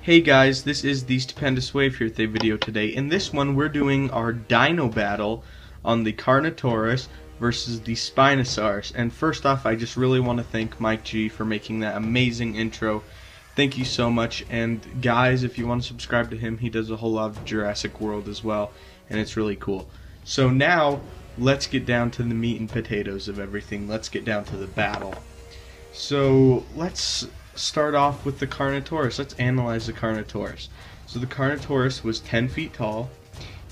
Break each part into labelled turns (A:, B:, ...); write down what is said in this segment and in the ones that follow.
A: Hey guys, this is the Stupendous Wave here with a video today. In this one, we're doing our dino battle on the Carnotaurus versus the Spinosaurus. And first off, I just really want to thank Mike G for making that amazing intro. Thank you so much. And guys, if you want to subscribe to him, he does a whole lot of Jurassic World as well, and it's really cool. So now, let's get down to the meat and potatoes of everything. Let's get down to the battle. So let's start off with the Carnotaurus. Let's analyze the Carnotaurus. So the Carnotaurus was 10 feet tall.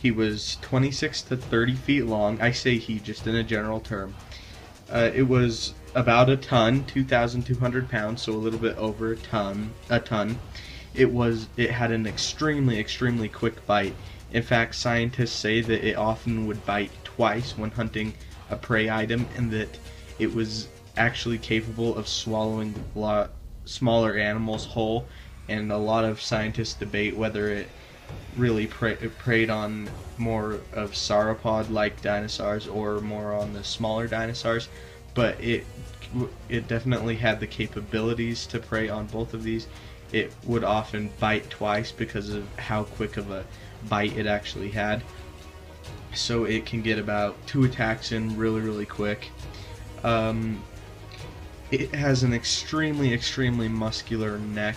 A: He was 26 to 30 feet long. I say he just in a general term. It was about a ton, 2,200 pounds, so a little bit over a ton. It had an extremely quick bite. In fact, scientists say that it often would bite twice when hunting a prey item, and that it was actually capable of swallowing smaller animals whole, and a lot of scientists debate whether it really preyed on more of sauropod-like dinosaurs or more on the smaller dinosaurs, but it definitely had the capabilities to prey on both of these. It would often bite twice because of how quick of a bite it actually had, so it can get about 2 attacks in really quick. It has an extremely muscular neck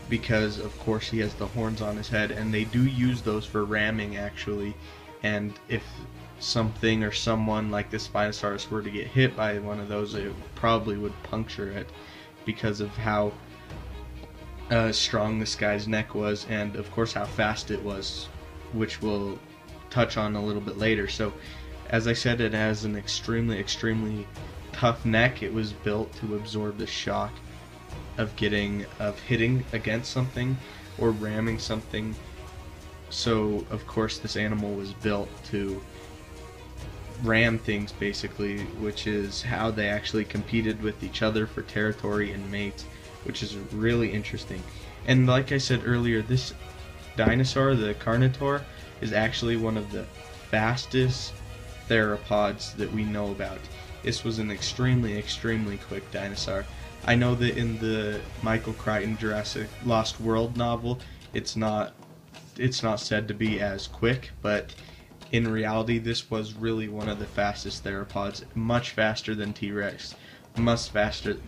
A: because, of course, he has the horns on his head, and they do use those for ramming, actually. And if something or someone like the Spinosaurus were to get hit by one of those, it probably would puncture it because of how strong this guy's neck was, and, of course, how fast it was, which we'll touch on a little bit later. So, as I said, it has an extremely tough neck. It was built to absorb the shock of hitting against something or ramming something. So of course this animal was built to ram things, basically, which is how they actually competed with each other for territory and mates, which is really interesting. And like I said earlier, this dinosaur, the Carnotaur, is actually one of the fastest theropods that we know about. This was an extremely quick dinosaur. I know that in the Michael Crichton Jurassic Lost World novel, it's not said to be as quick, but in reality this was really one of the fastest theropods, much faster than T-Rex, much faster than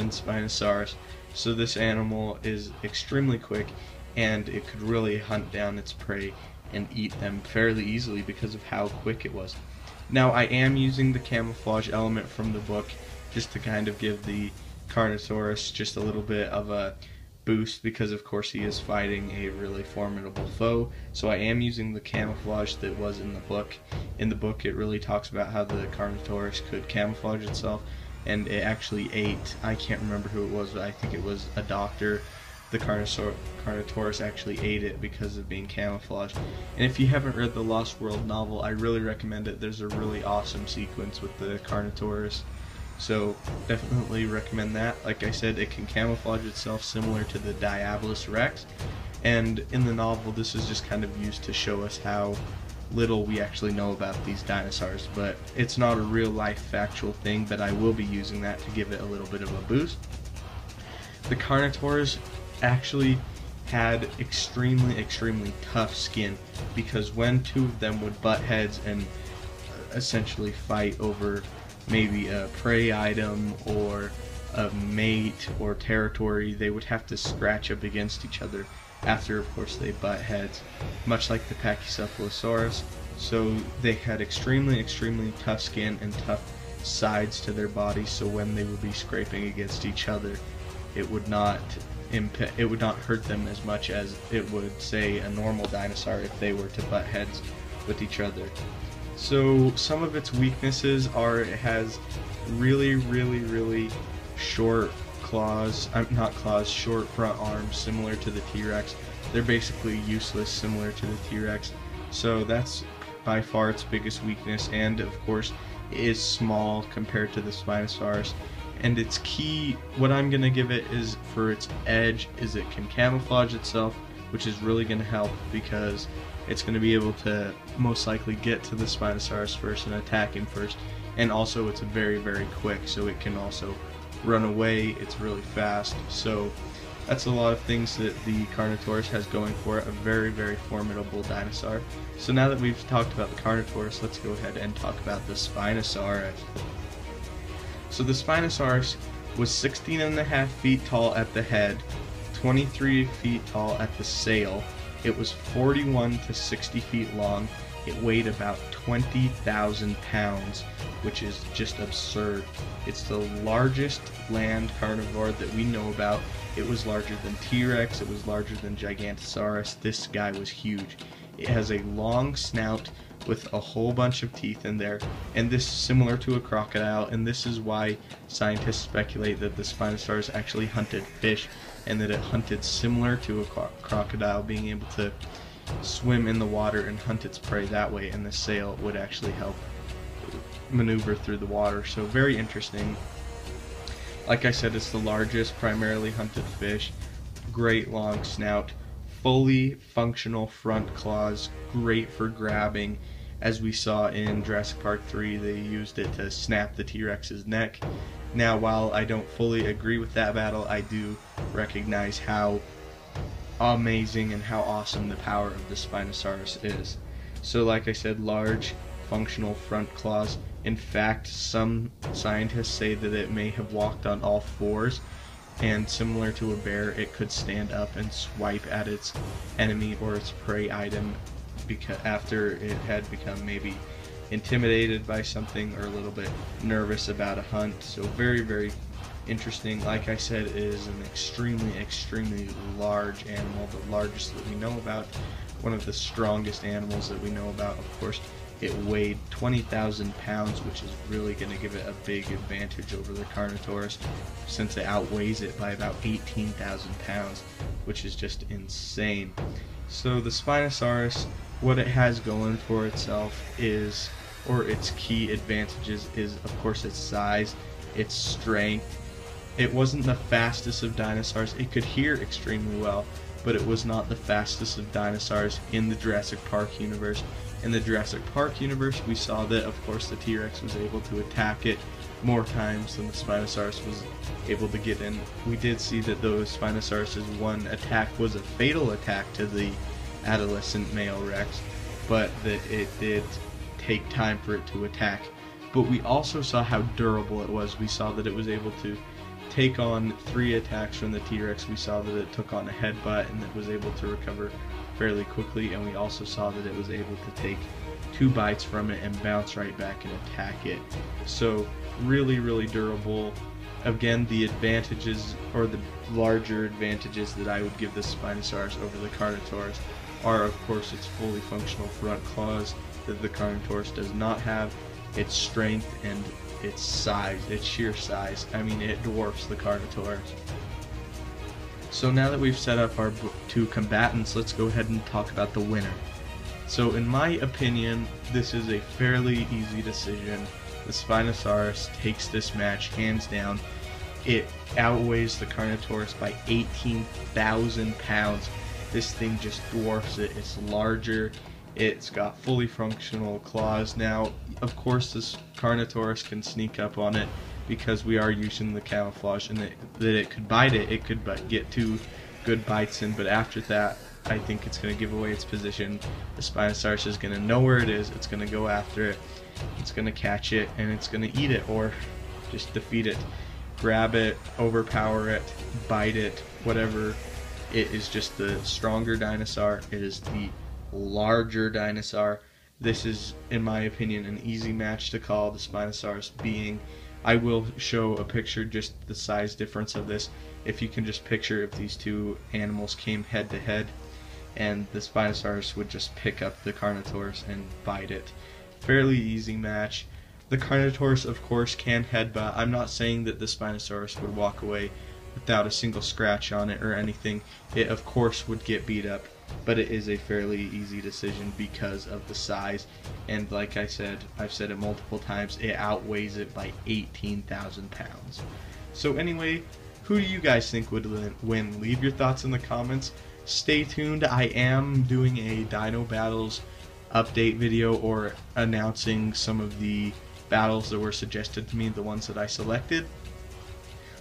A: Spinosaurus. So this animal is extremely quick, and it could really hunt down its prey and eat them fairly easily because of how quick it was. Now, I am using the camouflage element from the book just to kind of give the Carnotaurus just a little bit of a boost, because of course he is fighting a really formidable foe. So I am using the camouflage that was in the book. In the book it really talks about how the Carnotaurus could camouflage itself, and it actually ate, I can't remember who it was, but I think it was a doctor. The Carnotaurus actually ate it because of being camouflaged. And if you haven't read the Lost World novel, I really recommend it. There's a really awesome sequence with the Carnotaurus, so definitely recommend that. Like I said, it can camouflage itself similar to the Diabolus Rex, and in the novel this is just kind of used to show us how little we actually know about these dinosaurs, but it's not a real life factual thing, but I will be using that to give it a little bit of a boost. The Carnotaurus actually had extremely tough skin, because when two of them would butt heads and essentially fight over maybe a prey item or a mate or territory, they would have to scratch up against each other after, of course, they butt heads, much like the Pachycephalosaurus. So they had extremely tough skin and tough sides to their bodies, so when they would be scraping against each other, it would not hurt them as much as it would, say, a normal dinosaur if they were to butt heads with each other. So some of its weaknesses are it has really short claws, short front arms, similar to the T-Rex. They're basically useless, similar to the T-Rex. So that's by far its biggest weakness, and of course it is small compared to the Spinosaurus. And its key, what I'm going to give it is for its edge, is it can camouflage itself, which is really going to help because it's going to be able to most likely get to the Spinosaurus first and attack him first. And also it's very quick, so it can also run away, it's really fast. So that's a lot of things that the Carnotaurus has going for it, a very, very formidable dinosaur. So now that we've talked about the Carnotaurus, let's go ahead and talk about the Spinosaurus. So the Spinosaurus was 16.5 feet tall at the head, 23 feet tall at the sail. It was 41 to 60 feet long. It weighed about 20,000 pounds, which is just absurd. It's the largest land carnivore that we know about. It was larger than T-Rex, it was larger than Gigantosaurus. This guy was huge. It has a long snout with a whole bunch of teeth in there, and this is similar to a crocodile, and this is why scientists speculate that the Spinosaurus actually hunted fish, and that it hunted similar to a crocodile, being able to swim in the water and hunt its prey that way, and the sail would actually help maneuver through the water. So very interesting. Like I said, it's the largest primarily hunted fish. Great long snout, fully functional front claws, great for grabbing. As we saw in Jurassic Park 3, they used it to snap the T-Rex's neck. Now, while I don't fully agree with that battle, I do recognize how amazing and how awesome the power of the Spinosaurus is. So like I said, large functional front claws. In fact, some scientists say that it may have walked on all fours, and similar to a bear, it could stand up and swipe at its enemy or its prey item because after it had become maybe intimidated by something or a little bit nervous about a hunt. So very, very interesting. Like I said, it is an extremely large animal, the largest that we know about, one of the strongest animals that we know about. Of course, it weighed 20,000 pounds, which is really going to give it a big advantage over the Carnotaurus, since it outweighs it by about 18,000 pounds, which is just insane. So the Spinosaurus, what it has going for itself is, or its key advantages is, of course, its size, its strength. It wasn't the fastest of dinosaurs. It could hear extremely well, but it was not the fastest of dinosaurs in the Jurassic Park universe. In the Jurassic Park universe, we saw that, of course, the T-Rex was able to attack it more times than the Spinosaurus was able to get in. We did see that the Spinosaurus's one attack was a fatal attack to the adolescent male Rex, but that it did take time for it to attack. But we also saw how durable it was. We saw that it was able to take on 3 attacks from the T-Rex. We saw that it took on a headbutt and it was able to recover fairly quickly, and we also saw that it was able to take 2 bites from it and bounce right back and attack it. So really durable. Again, the advantages, or the larger advantages that I would give the Spinosaurus over the Carnotaurus are, of course, its fully functional front claws that the Carnotaurus does not have, its strength, and its size, its sheer size. I mean, it dwarfs the Carnotaurus. So now that we've set up our 2 combatants, let's go ahead and talk about the winner. So in my opinion, this is a fairly easy decision. The Spinosaurus takes this match hands down. It outweighs the Carnotaurus by 18,000 pounds. This thing just dwarfs it. It's larger. It's got fully functional claws. Now, of course, this Carnotaurus can sneak up on it because we are using the camouflage, and that it could bite it. It could get 2 good bites in, but after that, I think it's going to give away its position. The Spinosaurus is going to know where it is. It's going to go after it. It's going to catch it, and it's going to eat it or just defeat it. Grab it, overpower it, bite it, whatever. It is just the stronger dinosaur. It is the larger dinosaur. This is, in my opinion, an easy match to call, the Spinosaurus being. I will show a picture, just the size difference of this. If you can just picture if these 2 animals came head to head, and the Spinosaurus would just pick up the Carnotaurus and bite it. Fairly easy match. The Carnotaurus, of course, can headbutt. I'm not saying that the Spinosaurus would walk away without a single scratch on it or anything. It, of course, would get beat up, but it is a fairly easy decision because of the size. And like I said, I've said it multiple times, it outweighs it by 18,000 pounds. So anyway, who do you guys think would win? Leave your thoughts in the comments. Stay tuned. I am doing a Dino Battles update video, or announcing some of the battles that were suggested to me, the ones that I selected.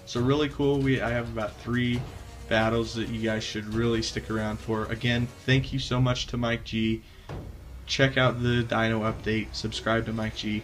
A: So really cool. I have about 3 battles that you guys should really stick around for. Again, thank you so much to Mike G. Check out the Dino update. Subscribe to Mike G.